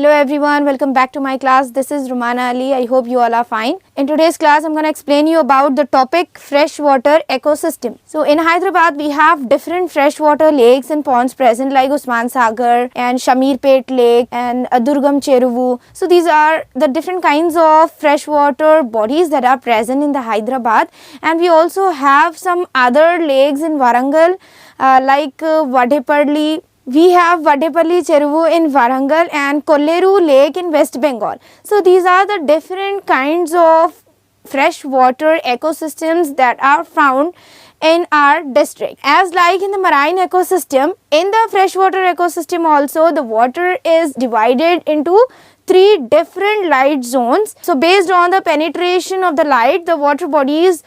Hello everyone, welcome back to my class. This is Rumana Ali. I hope you all are fine. In today's class, I'm going to explain you about the topic freshwater ecosystem. So in Hyderabad, we have different freshwater lakes and ponds present like Usman Sagar and Shamirpet Lake and Durgam Cheruvu. So these are the different kinds of freshwater bodies that are present in the Hyderabad. And we also have some other lakes in Warangal like Vadeparli. We have Vadeparli Cheruvu in Warangal and Kolleru Lake in West Bengal. So these are the different kinds of freshwater ecosystems that are found in our district. As like in the marine ecosystem, in the freshwater ecosystem also the water is divided into three different light zones. So based on the penetration of the light, the water bodies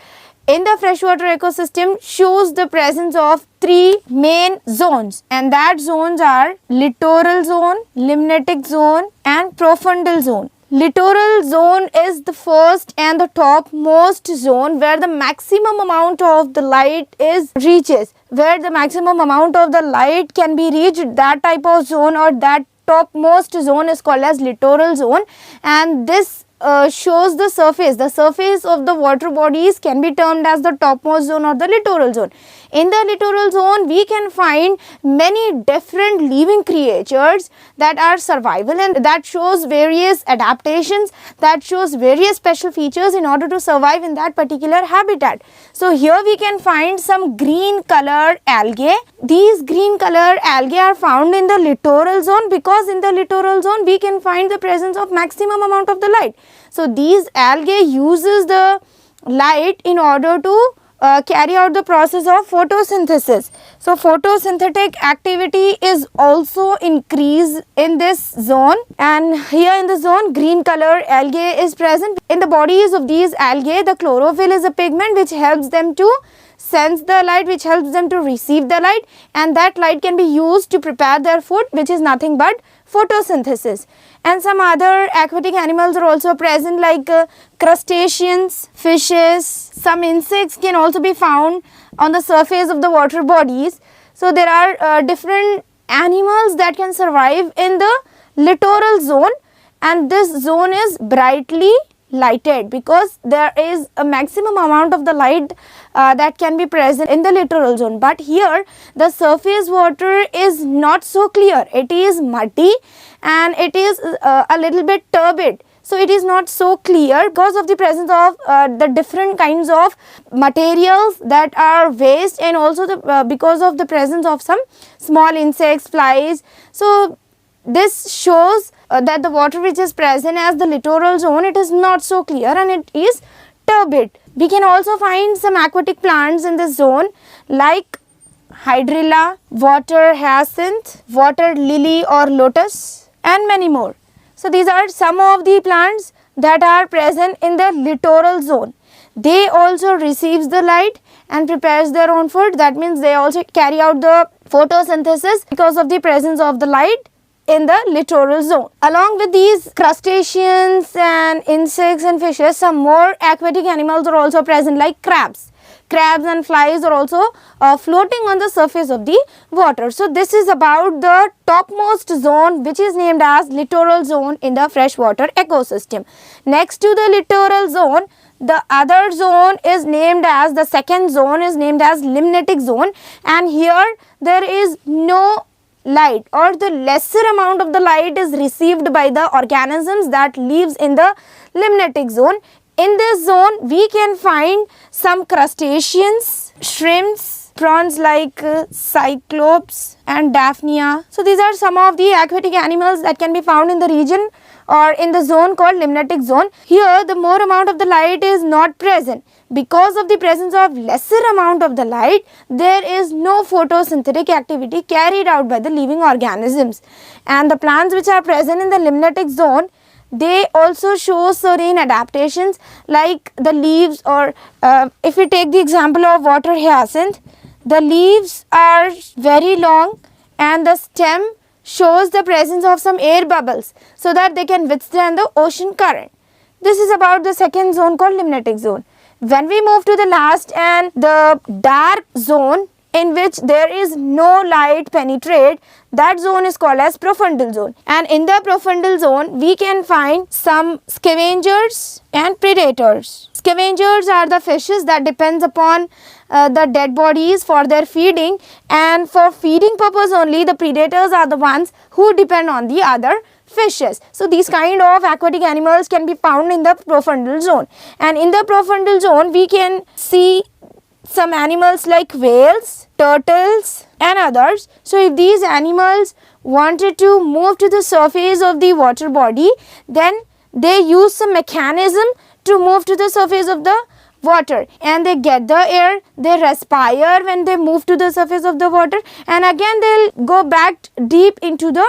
in the freshwater ecosystem shows the presence of three main zones, and that zones are littoral zone, limnatic zone and profundal zone. Littoral zone is the first and the topmost zone where the maximum amount of the light is reaches, where the maximum amount of the light can be reached. That type of zone or that topmost zone is called as littoral zone, and this shows the surface. The surface of the water bodies can be termed as the topmost zone or the littoral zone. In the littoral zone, we can find many different living creatures that are survival, and that shows various adaptations, that shows various special features in order to survive in that particular habitat. So here we can find some green colored algae. These green colored algae are found in the littoral zone because in the littoral zone we can find the presence of maximum amount of the light. So these algae uses the light in order to carry out the process of photosynthesis. So photosynthetic activity is also increased in this zone, and here in the zone green color algae is present. In the bodies of these algae, the chlorophyll is a pigment which helps them to sense the light, which helps them to receive the light, and that light can be used to prepare their food, which is nothing but photosynthesis. And some other aquatic animals are also present like crustaceans, fishes. Some insects can also be found on the surface of the water bodies. So there are different animals that can survive in the littoral zone, and this zone is brightly lighted because there is a maximum amount of the light that can be present in the littoral zone. But here the surface water is not so clear. It is muddy and it is a little bit turbid. So it is not so clear because of the presence of the different kinds of materials that are waste, and also the because of the presence of some small insects, flies. So this shows that the water which is present as the littoral zone, it is not so clear and it is turbid. We can also find some aquatic plants in this zone like hydrilla, water hyacinth, water lily or lotus, and many more. So these are some of the plants that are present in the littoral zone. They also receives the light and prepares their own food. That means they also carry out the photosynthesis because of the presence of the light in the littoral zone. Along with these crustaceans and insects and fishes, some more aquatic animals are also present like crabs. Crabs and flies are also floating on the surface of the water. So this is about the topmost zone which is named as littoral zone in the freshwater ecosystem. Next to the littoral zone, the other zone is named as, the second zone is named as limnatic zone, and here there is no light, or the lesser amount of the light is received by the organisms that lives in the limnatic zone. In this zone we can find some crustaceans, shrimps, prawns like cyclops and daphnia. So these are some of the aquatic animals that can be found in the region or in the zone called limnatic zone. Here the more amount of the light is not present. Because of the presence of lesser amount of the light, there is no photosynthetic activity carried out by the living organisms. And the plants which are present in the limnatic zone, they also show certain adaptations like the leaves, or if we take the example of water hyacinth, the leaves are very long and the stem shows the presence of some air bubbles so that they can withstand the ocean current. This is about the second zone called limnatic zone. When we move to the last and the dark zone, in which there is no light penetrate, that zone is called as profundal zone. And in the profundal zone we can find some scavengers and predators. Scavengers are the fishes that depends upon the dead bodies for their feeding, and for feeding purpose only the predators are the ones who depend on the other fishes. So these kind of aquatic animals can be found in the profundal zone, and in the profundal zone we can see some animals like whales, turtles and others. So if these animals wanted to move to the surface of the water body, then they use some mechanism to move to the surface of the water, and they get the air, they respire when they move to the surface of the water, and again they'll go back deep into the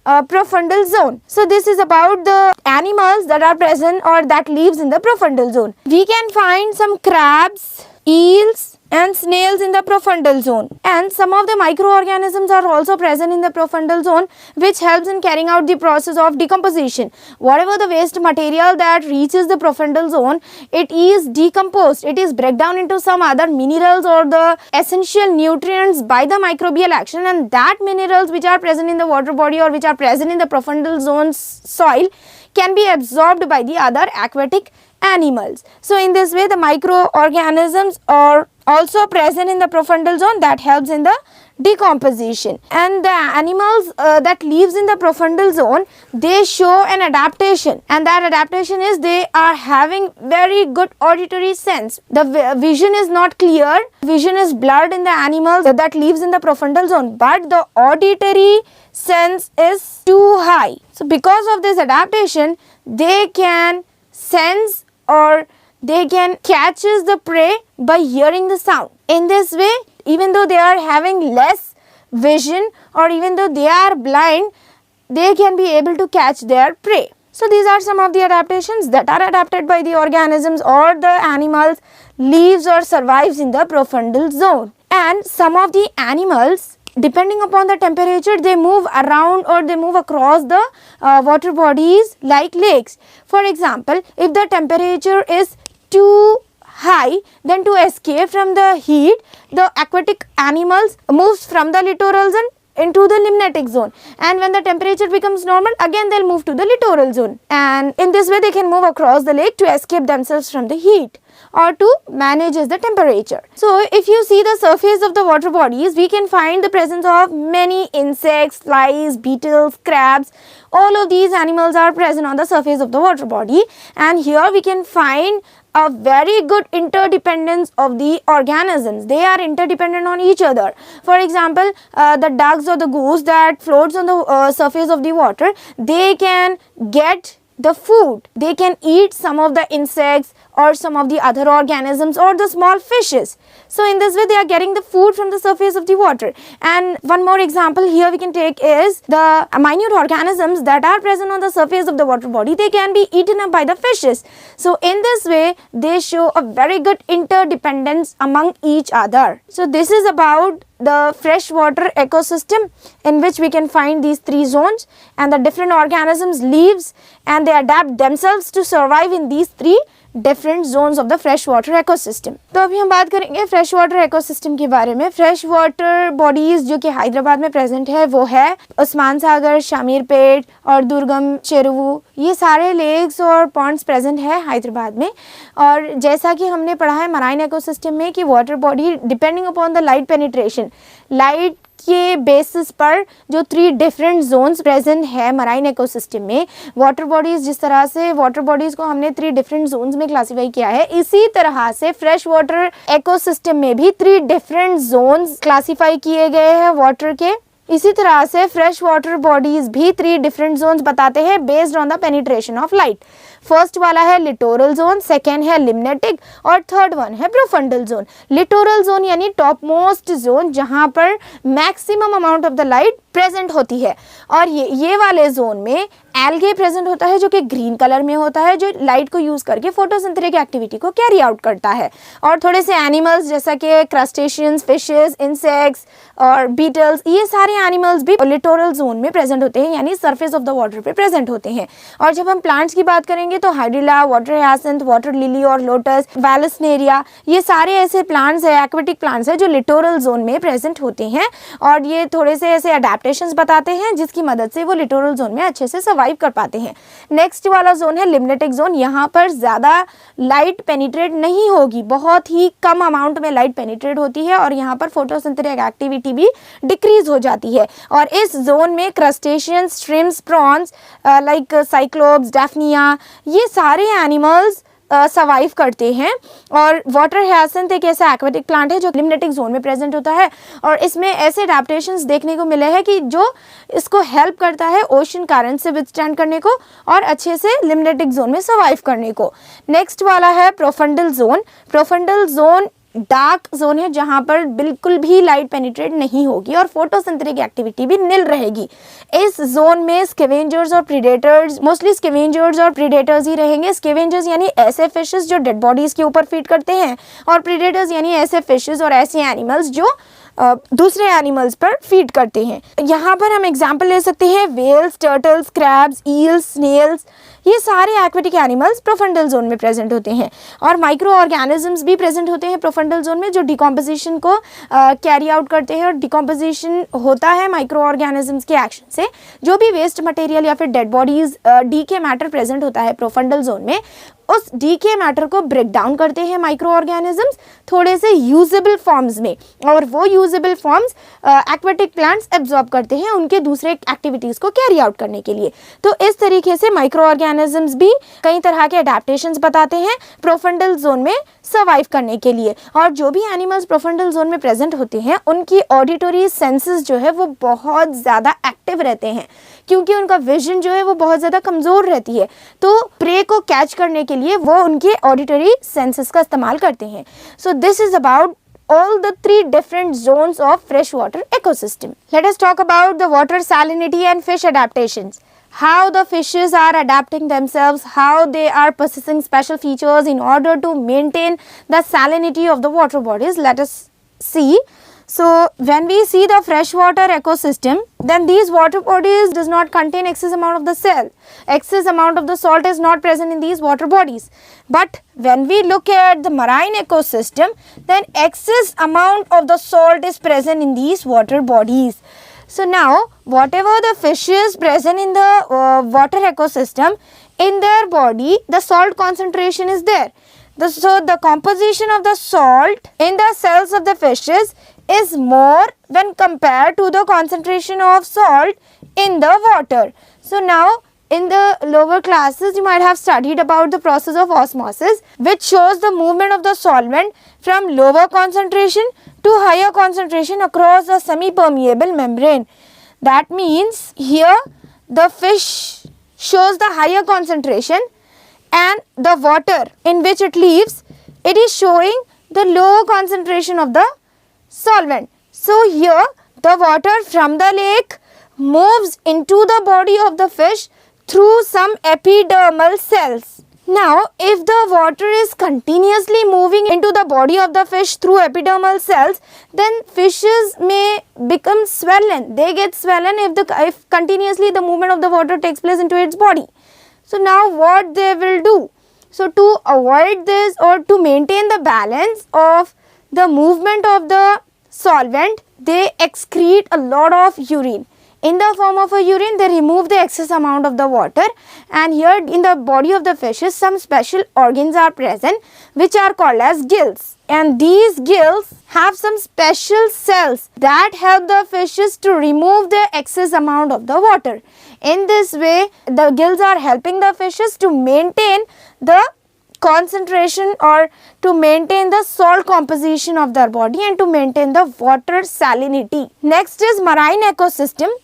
profundal zone. So this is about the animals that are present or that lives in the profundal zone. We can find some crabs, eels and snails in the profundal zone, and some of the microorganisms are also present in the profundal zone, which helps in carrying out the process of decomposition. Whatever the waste material that reaches the profundal zone, it is decomposed, it is break down into some other minerals or the essential nutrients by the microbial action, and that minerals which are present in the water body or which are present in the profundal zone's soil can be absorbed by the other aquatic animals. So in this way the microorganisms are also present in the profundal zone that helps in the decomposition. And the animals that lives in the profundal zone, they show an adaptation, and that adaptation is they are having very good auditory sense. The vision is not clear, vision is blurred in the animals that lives in the profundal zone, but the auditory sense is too high. So because of this adaptation, they can sense or they can catches the prey by hearing the sound. In this way, even though they are having less vision or even though they are blind, they can be able to catch their prey. So these are some of the adaptations that are adapted by the organisms or the animals lives or survives in the profundal zone. And some of the animals, depending upon the temperature, they move around or they move across the water bodies like lakes. For example, if the temperature is too high, then to escape from the heat, the aquatic animals moves from the littoral zone into the limnatic zone, and when the temperature becomes normal, again they'll move to the littoral zone, and in this way they can move across the lake to escape themselves from the heat or to manage the temperature. So if you see the surface of the water bodies, we can find the presence of many insects, flies, beetles, crabs. All of these animals are present on the surface of the water body, and here we can find a very good interdependence of the organisms. They are interdependent on each other. For example, the ducks or the goose that floats on the surface of the water, they can get the food, they can eat some of the insects or some of the other organisms or the small fishes. So in this way they are getting the food from the surface of the water. And one more example here we can take is the minute organisms that are present on the surface of the water body, they can be eaten up by the fishes. So in this way they show a very good interdependence among each other. So this is about the freshwater ecosystem in which we can find these three zones, and the different organisms lives and they adapt themselves to survive in these three different zones of the freshwater ecosystem. तो अभी हम बात करेंगे fresh water ecosystem के बारे में. Fresh water bodies जो कि हैदराबाद में प्रेजेंट है वो है उस्मान सागर, शामीरपेट और दुर्गम चेरुवु. ये सारे लेक्स और पॉन्ड्स प्रेजेंट है हैदराबाद में. और जैसा कि हमने पढ़ा है मराइन इकोसिस्टम में कि water body depending upon the light penetration, light के बेसिस पर जो थ्री डिफरेंट जोन्स प्रेजेंट है मराइन इकोसिस्टम में, वाटर बॉडीज जिस तरह से वाटर बॉडीज को हमने थ्री डिफरेंट जोन्स में क्लासिफाई किया है, इसी तरह से फ्रेश वाटर इकोसिस्टम में भी थ्री डिफरेंट जोन्स क्लासिफाई किए गए हैं वाटर के. इसी तरह से फ्रेश वाटर बॉडीज भी थ्री डिफरेंट जोन्स बताते हैं based on the penetration of light. First वाला है लिटोरल जोन, सेकेंड है लिम्नेटिक और थर्ड वन है प्रोफंडल जोन. लिटोरल जोन यानी टॉप मोस्ट जोन जहां पर maximum amount of the light present होती है, और ये वाले जोन में एल्गे प्रेजेंट होता है जो कि ग्रीन कलर में होता है, जो लाइट को यूज करके फोटोसिंथेटिक एक्टिविटी को कैरी आउट करता है. और थोड़े से एनिमल्स जैसा कि क्रस्टेशियंस, फिशेस, इंसेक्ट्स और बीटल्स, ये सारे एनिमल्स भी लिटोरल जोन में प्रेजेंट होते हैं यानी सरफेस ऑफ द वाटर पे प्रेजेंट होते हैं. और जब हम प्लांट्स की बात करेंगे देखेंगे तो hydrilla, water hyacinth, water lily और लोटस, वैलसनेरिया, ये सारे ऐसे प्लांट्स है, एक्वेटिक प्लांट्स है जो लिटोरल जोन में प्रेजेंट होते हैं और ये थोड़े से ऐसे अडेप्टेशंस बताते हैं जिसकी मदद से वो लिटोरल जोन में अच्छे से सर्वाइव कर पाते हैं। नेक्स्ट वाला जोन है लिम्नेटिक जोन। यहाँ पर ज़्यादा लाइट पेनिट्रेट नहीं होगी, बहुत ही कम अमाउंट में लाइट पेनिट्रेट होती है और यहाँ पर फोटोसिंथेटिक एक्टिविटी भी डिक्रीज हो जाती है। और इस जोन में crustaceans, shrimps, prawns like cyclops, daphnia, ये सारे एनिमल्स सर्वाइव करते हैं। और वाटर हायसिंथ एक ऐसा एक्वेटिक प्लांट है जो लिम्नेटिक जोन में प्रेजेंट होता है और इसमें ऐसे अडेप्टेशंस देखने को मिले हैं कि जो इसको हेल्प करता है ओशन करंट से विथस्टैंड करने को और अच्छे से लिम्नेटिक जोन में सर्वाइव करने को। नेक्स्ट वाला है profundal zone. Profundal zone dark zone है जहां पर बिल्कुल भी लाइट पेनिट्रेट नहीं होगी और फोटोसिंथेटिक एक्टिविटी भी निल रहेगी। इस जोन में स्कैवेंजर्स और प्रीडेटर्स, मोस्टली स्कैवेंजर्स और प्रीडेटर्स ही रहेंगे। स्कैवेंजर्स यानी ऐसे फिशेस जो डेड बॉडीज के ऊपर फीड करते हैं और प्रीडेटर्स यानी ऐसे फिशेस और ऐसे एनिमल्स जो दूसरे एनिमल्स पर फीड करते हैं। यहाँ पर हम एग्जाम्पल ले सकते हैं whales, turtles, crabs, eels, snails, ये सारे एक्वेटिक एनिमल्स प्रोफंडल जोन में प्रेजेंट होते हैं। और माइक्रो ऑर्गेनिजम्स भी प्रेजेंट होते हैं प्रोफंडल जोन में जो डिकम्पोजिशन को कैरी आउट करते हैं और डिकम्पोजिशन होता है माइक्रो ऑर्गेनिजम्स के एक्शन से। जो भी वेस्ट मटेरियल या फिर dead bodies decay matter present होता है प्रोफंडल जोन में, उस डीके मैटर को ब्रेक डाउन करते हैं माइक्रो ऑर्गेनिजम्स थोड़े से यूजेबल फॉर्म्स में और वो usable forms aquatic plants absorb करते हैं उनके दूसरे एक्टिविटीज़ को कैरी आउट करने के लिए। तो इस तरीके से माइक्रो ऑर्गेनिजम्स भी कई तरह के अडेप्टेशंस बताते हैं प्रोफंडल जोन में सर्वाइव करने के लिए। और जो भी एनिमल्स प्रोफंडल जोन में प्रेजेंट होते हैं उनकी ऑडिटरी सेंसेस जो है वो बहुत ज़्यादा एक्टिव रहते हैं क्योंकि उनका विजन जो है वो बहुत ज़्यादा कमज़ोर रहती है। तो प्रे को कैच करने के लिए वो उनके ऑडिटरी सेंसेस का इस्तेमाल करते हैं। So this is about all the three different zones of freshwater ecosystem. Let us talk about the water salinity and fish adaptations. How the fishes are adapting themselves, how they are possessing special features in order to maintain the salinity of the water bodies. Let us see. So when we see the freshwater ecosystem, then these water bodies does not contain excess amount of the salt. Excess amount of the salt is not present in these water bodies. But when we look at the marine ecosystem, then excess amount of the salt is present in these water bodies. So now whatever the fishes present in the water ecosystem, in their body the salt concentration is there. So the composition of the salt in the cells of the fishes is more when compared to the concentration of salt in the water. So now in the lower classes you might have studied about the process of osmosis, which shows the movement of the solvent from lower concentration to higher concentration across a semi-permeable membrane. That means here the fish shows the higher concentration and the water in which it lives, it is showing the lower concentration of the solvent. So here the water from the lake moves into the body of the fish through some epidermal cells. Now if the water is continuously moving into the body of the fish through epidermal cells, then fishes may become swollen. They get swollen if continuously the movement of the water takes place into its body. So now what they will do? So to avoid this or to maintain the balance of the movement of the solvent, they excrete a lot of urine. In the form of a urine, they remove the excess amount of the water, and here in the body of the fishes some special organs are present which are called as gills, and these gills have some special cells that help the fishes to remove the excess amount of the water. In this way the gills are helping the fishes to maintain the concentration or to maintain the salt composition of their body and to maintain the water salinity. Next is marine ecosystem.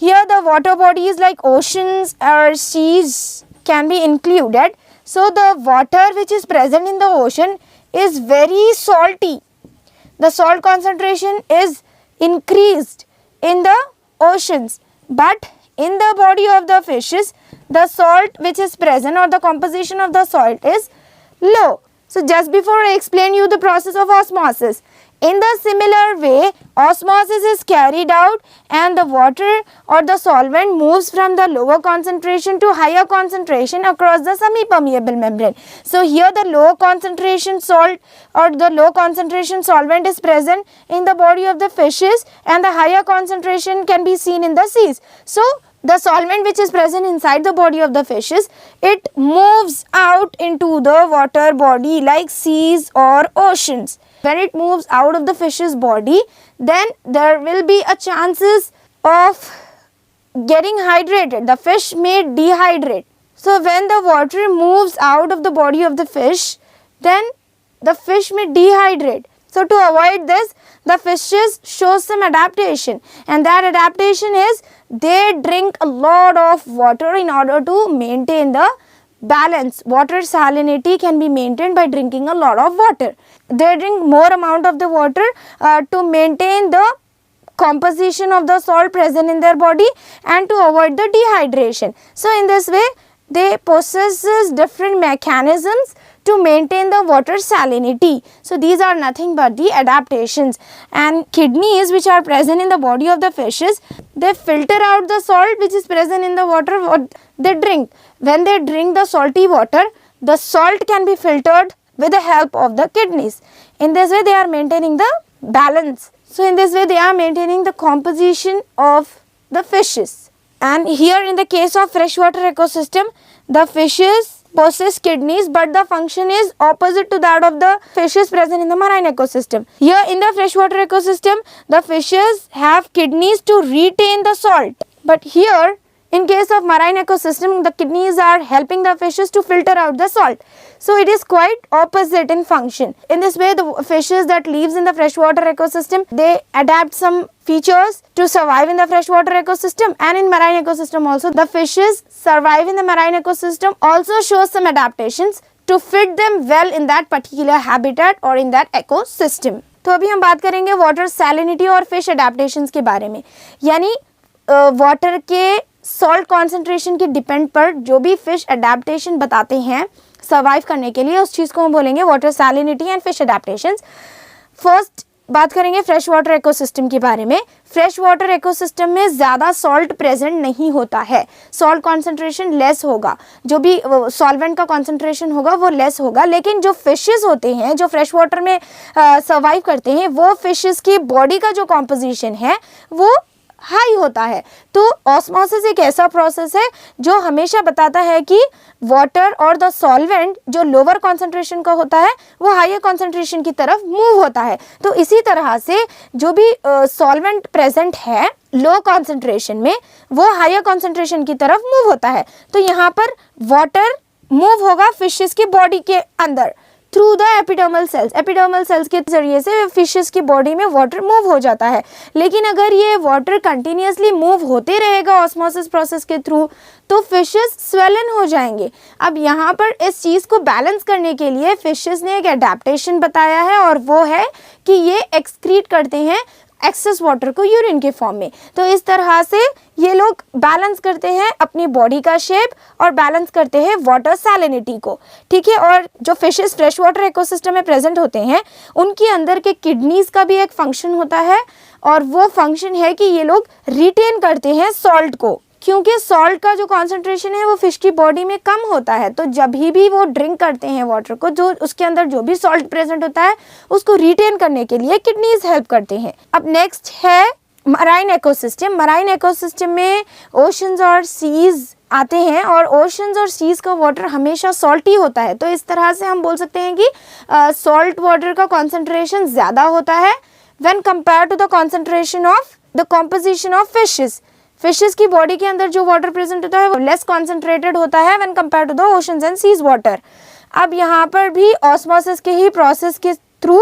Here the water bodies like oceans or seas can be included. So the water which is present in the ocean is very salty. The salt concentration is increased in the oceans, but in the body of the fishes the salt which is present or the composition of the salt is low. So just before I explain you the process of osmosis, in the similar way osmosis is carried out and the water or the solvent moves from the lower concentration to higher concentration across the semi-permeable membrane. So here the low concentration salt or the low concentration solvent is present in the body of the fishes and the higher concentration can be seen in the seas. So the solvent which is present inside the body of the fishes, it moves out into the water body like seas or oceans. When it moves out of the fish's body, then there will be a chances of getting hydrated. The fish may dehydrate. So when the water moves out of the body of the fish, then the fish may dehydrate. So to avoid this, the fishes show some adaptation, and that adaptation is they drink a lot of water in order to maintain the balance. Water salinity can be maintained by drinking a lot of water. They drink more amount of the water to maintain the composition of the salt present in their body and to avoid the dehydration. So in this way, they possesses different mechanisms to maintain the water salinity. So these are nothing but the adaptations. And kidneys which are present in the body of the fishes, they filter out the salt which is present in the water what they drink. When they drink the salty water, the salt can be filtered with the help of the kidneys. In this way they are maintaining the balance. So in this way they are maintaining the composition of the fishes. And here in the case of freshwater ecosystem, the fishes possess kidneys, but the function is opposite to that of the fishes present in the marine ecosystem. Here in the freshwater ecosystem, the fishes have kidneys to retain the salt. But here, in case of marine ecosystem, the kidneys are helping the fishes to filter out the salt. So it is quite opposite in function. In this way, the fishes that lives in the freshwater ecosystem, they adapt some features to survive in the freshwater ecosystem, and in marine ecosystem also the fishes survive in the marine ecosystem also shows some adaptations to fit them well in that particular habitat or in that ecosystem. तो अभी हम बात करेंगे water salinity और fish adaptations के बारे में, यानी वाटर के सॉल्ट कॉन्सेंट्रेशन के डिपेंड पर जो भी फिश अडेप्टेशन बताते हैं सर्वाइव करने के लिए, उस चीज़ को हम बोलेंगे water salinity and fish adaptations. First बात करेंगे फ्रेश वाटर इकोसिस्टम के बारे में. फ्रेश वाटर इकोसिस्टम में ज़्यादा सॉल्ट प्रेजेंट नहीं होता है, सॉल्ट कॉन्सेंट्रेशन लेस होगा, जो भी सॉल्वेंट का कॉन्सेंट्रेशन होगा वो लेस होगा. लेकिन जो फिशेस होते हैं जो फ्रेश वाटर में सर्वाइव करते हैं, वो फिशेस की बॉडी का जो कॉम्पोजिशन है वो हाई होता है. तो ऑस्मोसिस एक ऐसा प्रोसेस है जो हमेशा बताता है कि वाटर और द सॉल्वेंट जो लोअर कॉन्सेंट्रेशन का होता है वो हायर कॉन्सेंट्रेशन की तरफ मूव होता है. तो इसी तरह से जो भी सॉल्वेंट प्रेजेंट है लो कॉन्सेंट्रेशन में वो हायर कॉन्सेंट्रेशन की तरफ मूव होता है. तो यहाँ पर वाटर मूव होगा फिशेस की बॉडी के अंदर through the epidermal cells. Epidermal cells के जरिए से फिशेस की बॉडी में वाटर मूव हो जाता है. लेकिन अगर ये वाटर कंटिन्यूसली मूव होते रहेगा ऑस्मोसिस प्रोसेस के थ्रू तो फिशेस स्वेलन हो जाएंगे. अब यहाँ पर इस चीज़ को बैलेंस करने के लिए फिशेस ने एक एडेप्टेशन बताया है और वो है कि ये एक्सक्रीट करते हैं एक्सेस वाटर को यूरिन के फॉर्म में. तो इस तरह से ये लोग बैलेंस करते हैं अपनी बॉडी का शेप और बैलेंस करते हैं वाटर सैलिनिटी को. ठीक है. और जो फिशेस फ्रेश वाटर इकोसिस्टम में प्रेजेंट होते हैं उनके अंदर के किडनीज का भी एक फंक्शन होता है और वो फंक्शन है कि ये लोग रिटेन करते हैं सॉल्ट को, क्योंकि सॉल्ट का जो कॉन्सेंट्रेशन है वो फिश की बॉडी में कम होता है. तो जब भी वो ड्रिंक करते हैं वाटर को, जो उसके अंदर जो भी सॉल्ट प्रेजेंट होता है उसको रिटेन करने के लिए किडनीज हेल्प करते हैं. अब नेक्स्ट है मराइन इकोसिस्टम. मराइन इकोसिस्टम में ओशंस और सीज आते हैं और ओशंस और सीज का वाटर हमेशा सॉल्टी होता है. तो इस तरह से हम बोल सकते हैं कि सॉल्ट वाटर का कॉन्सेंट्रेशन ज़्यादा होता है when compare to the concentration of the composition of fishes. Fishes की बॉडी के अंदर जो वाटर प्रेजेंट होता है वो लेस कॉन्सेंट्रेटेड होता है when compare to the oceans and seas water. अब यहाँ पर भी ऑस्मोसिस के ही प्रोसेस के थ्रू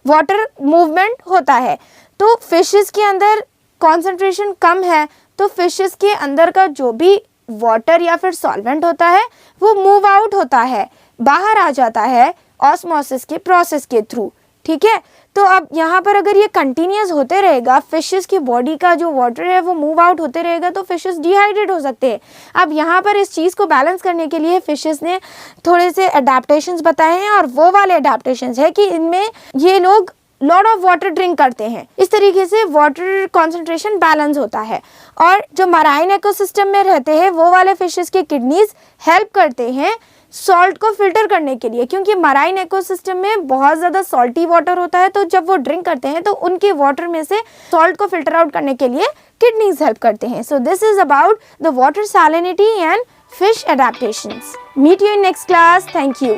वाटर मूवमेंट होता है. तो फिशेस के अंदर कॉन्सेंट्रेशन कम है तो फिशेस के अंदर का जो भी वाटर या फिर सॉल्वेंट होता है वो मूव आउट होता है, बाहर आ जाता है ऑस्मोसिस के प्रोसेस के थ्रू. ठीक है. तो अब यहाँ पर अगर ये कंटिन्यूस होते रहेगा, फिशेस की बॉडी का जो वाटर है वो मूव आउट होते रहेगा तो फिशेस डिहाइड्रेट हो सकते हैं. अब यहाँ पर इस चीज़ को बैलेंस करने के लिए फिशेस ने थोड़े से अडेप्टेशंस बताए हैं और वो वाले अडेप्टेशंस है कि इनमें ये लोग लॉट ऑफ वाटर ड्रिंक करते हैं। इस तरीके से वाटर कॉन्सेंट्रेशन बैलेंस होता है। और जो मराइन इकोसिस्टम में रहते हैं वो वाले फिशेस के किडनीज हेल्प करते हैं सॉल्ट को फिल्टर करने के लिए, क्योंकि मराइन इकोसिस्टम में बहुत ज़्यादा सॉल्टी वाटर होता है। तो जब वो ड्रिंक करते हैं तो उनके वाटर में से सॉल्ट को फिल्टर आउट करने के लिए किडनीज हेल्प करते हैं। So this is about the water salinity and fish adaptations. Meet you in next class. Thank you.